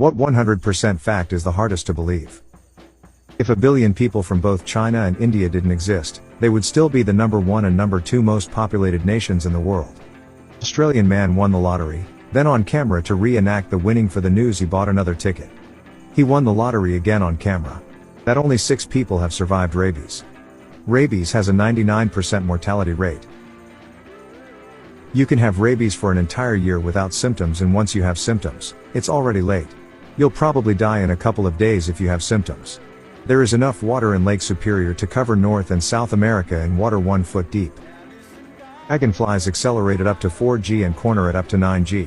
What 100% fact is the hardest to believe? If a billion people from both China and India didn't exist, they would still be the number 1 and number 2 most populated nations in the world. Australian man won the lottery, then on camera to reenact the winning for the news he bought another ticket. He won the lottery again on camera. That only 6 people have survived rabies. Rabies has a 99% mortality rate. You can have rabies for an entire year without symptoms, and once you have symptoms, it's already late. You'll probably die in a couple of days if you have symptoms. There is enough water in Lake Superior to cover North and South America in water 1 foot deep. Dragonflies accelerated up to 4G and corner at up to 9G.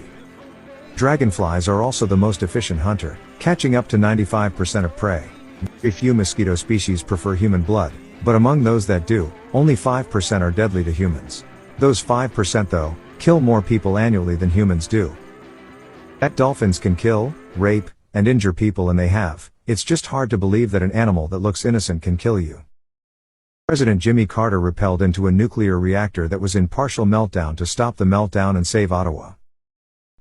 Dragonflies are also the most efficient hunter, catching up to 95% of prey. Very few mosquito species prefer human blood, but among those that do, only 5% are deadly to humans. Those 5% though, kill more people annually than humans do. That dolphins can kill, rape, and injure people, and they have. It's just hard to believe that an animal that looks innocent can kill you. President Jimmy Carter rappelled into a nuclear reactor that was in partial meltdown to stop the meltdown and save Ottawa.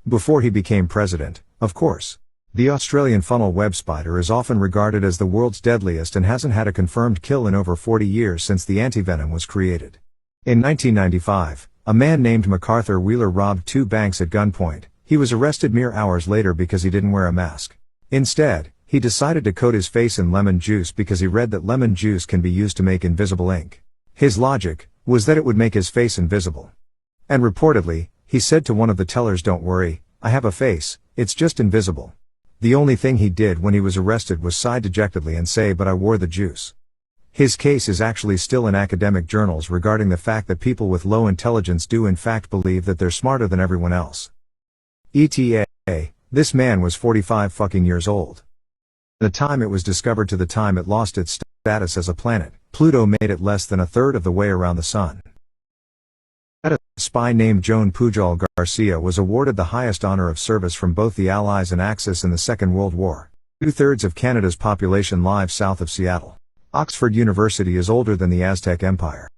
Before he became president, of course. The Australian funnel web spider is often regarded as the world's deadliest and hasn't had a confirmed kill in over 40 years since the antivenom was created. In 1995, a man named MacArthur Wheeler robbed 2 banks at gunpoint. He was arrested mere hours later because he didn't wear a mask. Instead, he decided to coat his face in lemon juice because he read that lemon juice can be used to make invisible ink. His logic was that it would make his face invisible. And reportedly, he said to one of the tellers, "Don't worry, I have a face, it's just invisible." The only thing he did when he was arrested was sigh dejectedly and say, "But I wore the juice." His case is actually still in academic journals regarding the fact that people with low intelligence do in fact believe that they're smarter than everyone else. ETA, this man was 45 fucking years old. The time it was discovered to the time it lost its status as a planet, Pluto made it less than a third of the way around the sun. A spy named Joan Pujol Garcia was awarded the highest honor of service from both the Allies and Axis in the Second World War. 2/3 of Canada's population lives south of Seattle. Oxford University is older than the Aztec Empire.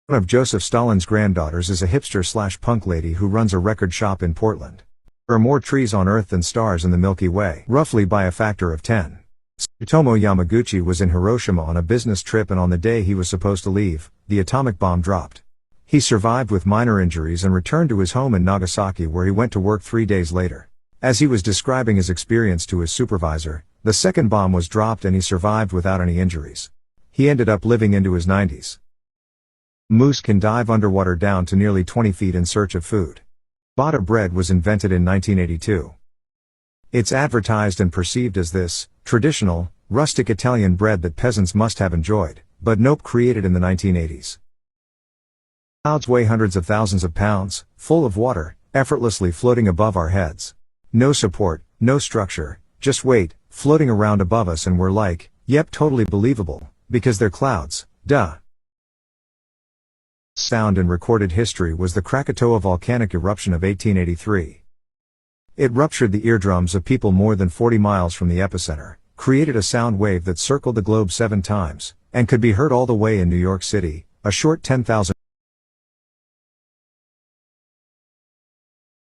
One of Joseph Stalin's granddaughters is a hipster/punk lady who runs a record shop in Portland. There are more trees on Earth than stars in the Milky Way, roughly by a factor of 10. Tsutomu Yamaguchi was in Hiroshima on a business trip, and on the day he was supposed to leave, the atomic bomb dropped. He survived with minor injuries and returned to his home in Nagasaki, where he went to work 3 days later. As he was describing his experience to his supervisor, the second bomb was dropped and he survived without any injuries. He ended up living into his 90s. Moose can dive underwater down to nearly 20 feet in search of food. Ciabatta bread was invented in 1982. It's advertised and perceived as this traditional, rustic Italian bread that peasants must have enjoyed, but nope, created in the 1980s. Clouds weigh hundreds of thousands of pounds, full of water, effortlessly floating above our heads. No support, no structure, just weight, floating around above us, and we're like, yep, totally believable, because they're clouds, duh. Sound in recorded history was the Krakatoa volcanic eruption of 1883. It ruptured the eardrums of people more than 40 miles from the epicenter, created a sound wave that circled the globe 7 times, and could be heard all the way in New York City, a short 10,000